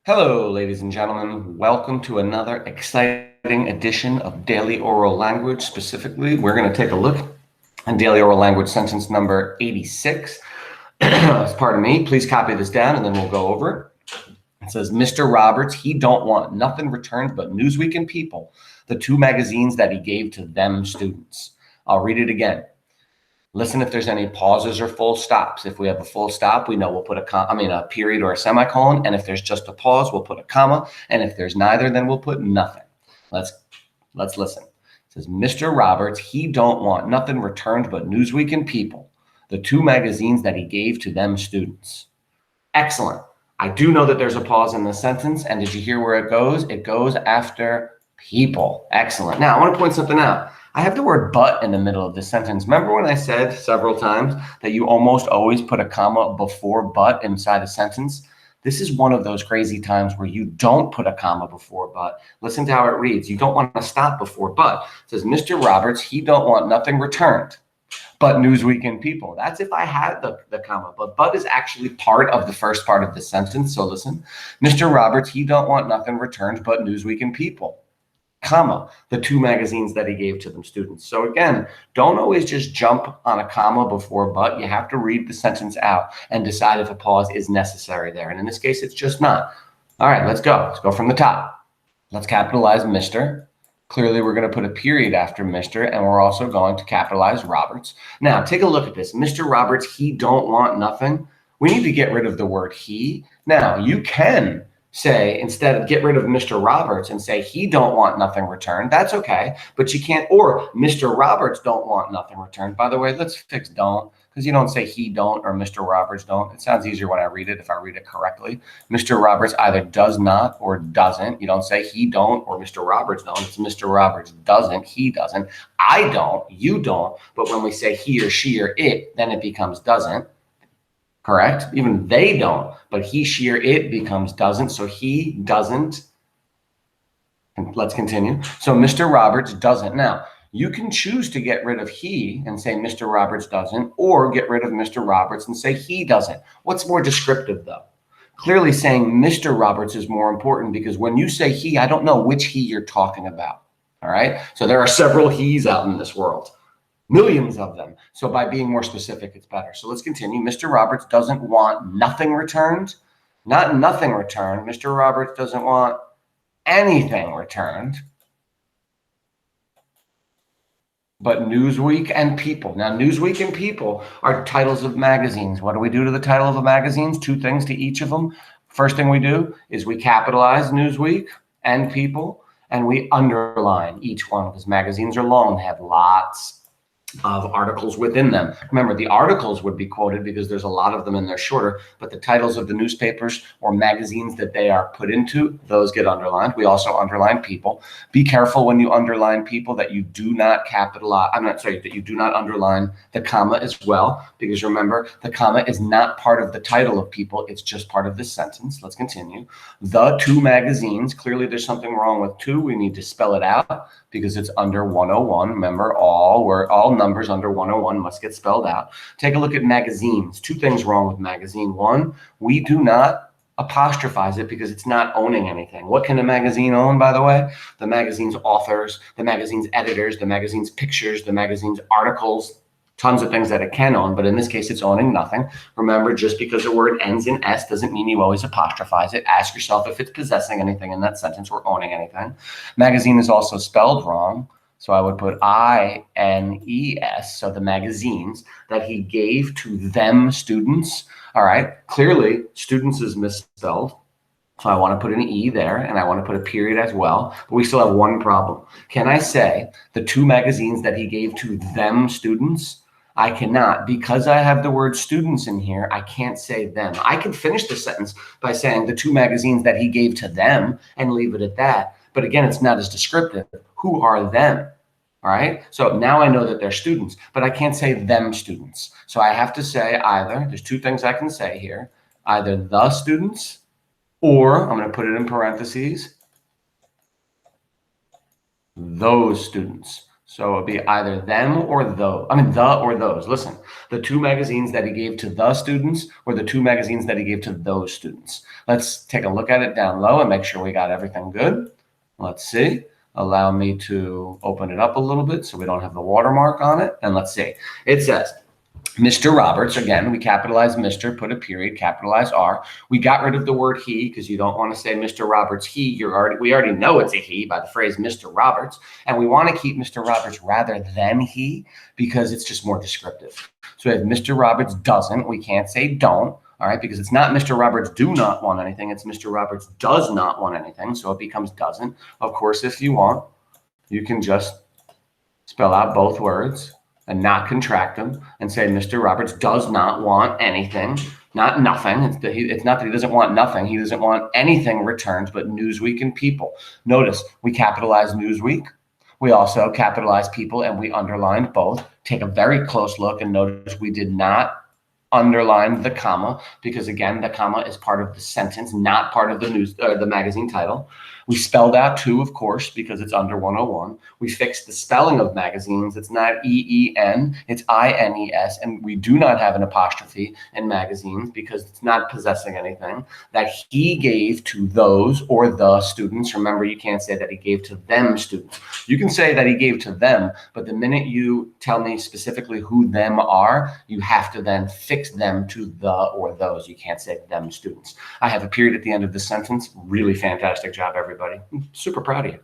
Hello, ladies and gentlemen. Welcome to another exciting edition of Daily Oral Language. Specifically, we're going to take a look at Daily Oral Language sentence number 86. Pardon me. Please copy this down and then we'll go over it. It says, Mr. Roberts, he don't want nothing returned but Newsweek and People, the two magazines that he gave to them students. I'll read it again. Listen if there's any pauses or full stops. If we have a full stop, we know we'll put a period or a semicolon. And if there's just a pause, we'll put a comma. And if there's neither, then we'll put nothing. Let's listen. It says, Mr. Roberts, he don't want nothing returned but Newsweek and People, the two magazines that he gave to them students. Excellent. I do know that there's a pause in the sentence. And did you hear where it goes? It goes after people. Excellent. Now, I want to point something out. I have the word but in the middle of the sentence. Remember when I said several times that you almost always put a comma before but inside a sentence? This is one of those crazy times where you don't put a comma before but. Listen to how it reads. You don't want to stop before but. It says, Mr. Roberts, he don't want nothing returned but Newsweek and People. That's if I had the comma, but is actually part of the first part of the sentence. So listen, Mr. Roberts, he don't want nothing returned but Newsweek and People, comma, the two magazines that he gave to them students. So again, don't always just jump on a comma before but. You have to read the sentence out and decide if a pause is necessary there. And in this case, it's just not. All right, let's go. Let's go from the top. Let's capitalize Mr. Clearly, we're going to put a period after Mr. and we're also going to capitalize Roberts. Now, take a look at this. Mr. Roberts, he don't want nothing. We need to get rid of the word he. Now, you can say, instead of get rid of Mr. Roberts and say he don't want nothing returned. That's okay, but you can't, or Mr. Roberts don't want nothing returned. By the way, let's fix don't, because you don't say he don't or Mr. Roberts don't. It sounds easier when I read it if I read it correctly. Mr. Roberts either does not or doesn't. You don't say he don't or Mr. Roberts don't. It's Mr. Roberts doesn't, he doesn't. I don't, you don't. But when we say he or she or it, then it becomes doesn't. Correct? Even they don't, but he, she, or it becomes doesn't. So he doesn't. And let's continue. So Mr. Roberts doesn't. Now, you can choose to get rid of he and say Mr. Roberts doesn't, or get rid of Mr. Roberts and say he doesn't. What's more descriptive, though? Clearly saying Mr. Roberts is more important because when you say he, I don't know which he you're talking about. All right? So there are several he's out in this world. Millions of them. So by being more specific, it's better. So let's continue. Mr. Roberts doesn't want nothing returned. Not nothing returned. Mr. Roberts doesn't want anything returned but Newsweek and People. Now, Newsweek and People are titles of magazines. What do we do to the title of the magazines? Two things to each of them. First thing we do is we capitalize Newsweek and People, and we underline each one because magazines are long. They have lots of articles within them. Remember, the articles would be quoted because there's a lot of them and they're shorter, but the titles of the newspapers or magazines that they are put into, those get underlined. We also underline People. Be careful when you underline People that you do not capitalize, that you do not underline the comma as well, because remember, the comma is not part of the title of People, it's just part of this sentence. Let's continue. The two magazines, clearly there's something wrong with two. We need to spell it out because it's under 101. Remember, all numbers under 101 must get spelled out. Take a look at magazines. Two things wrong with magazine. One, we do not apostrophize it because it's not owning anything. What can a magazine own, by the way? The magazine's authors, the magazine's editors, the magazine's pictures, the magazine's articles, tons of things that it can own, but in this case, it's owning nothing. Remember, just because a word ends in S doesn't mean you always apostrophize it. Ask yourself if it's possessing anything in that sentence or owning anything. Magazine is also spelled wrong. So I would put I-N-E-S, so the magazines that he gave to them students. All right, clearly students is misspelled. So I want to put an E there and I want to put a period as well, but we still have one problem. Can I say the two magazines that he gave to them students? I cannot, because I have the word students in here, I can't say them. I can finish the sentence by saying the two magazines that he gave to them and leave it at that. But again, it's not as descriptive. Who are them? All right. So now I know that they're students, but I can't say them students. So I have to say either, there's two things I can say here, either the students, or I'm going to put it in parentheses, those students. So it'd be either them or those. I mean, the or those. Listen, the 2 magazines that he gave to the students or the 2 magazines that he gave to those students. Let's take a look at it down low and make sure we got everything good. Let's see. Allow me to open it up a little bit so we don't have the watermark on it. And let's see. It says, Mr. Roberts, again, we capitalize Mr., put a period, capitalize R. We got rid of the word he because you don't want to say Mr. Roberts he. We already know it's a he by the phrase Mr. Roberts. And we want to keep Mr. Roberts rather than he because it's just more descriptive. So if Mr. Roberts doesn't, we can't say don't. All right, because it's not Mr. Roberts do not want anything. It's Mr. Roberts does not want anything. So it becomes doesn't. Of course, if you want, you can just spell out both words and not contract them and say Mr. Roberts does not want anything, not nothing. It's not that he doesn't want nothing. He doesn't want anything returned but Newsweek and People. Notice we capitalize Newsweek. We also capitalize People and we underlined both. Take a very close look and notice we did not underline the comma because again, the comma is part of the sentence, not part of the magazine title. We spelled out to, of course, because it's under 101. We fixed the spelling of magazines. It's not E-E-N, it's I-N-E-S. And we do not have an apostrophe in magazines because it's not possessing anything. That he gave to those or the students. Remember, you can't say that he gave to them students. You can say that he gave to them, but the minute you tell me specifically who them are, you have to then fix them to the or those. You can't say them students. I have a period at the end of the sentence. Really fantastic job, everybody. I'm super proud of you.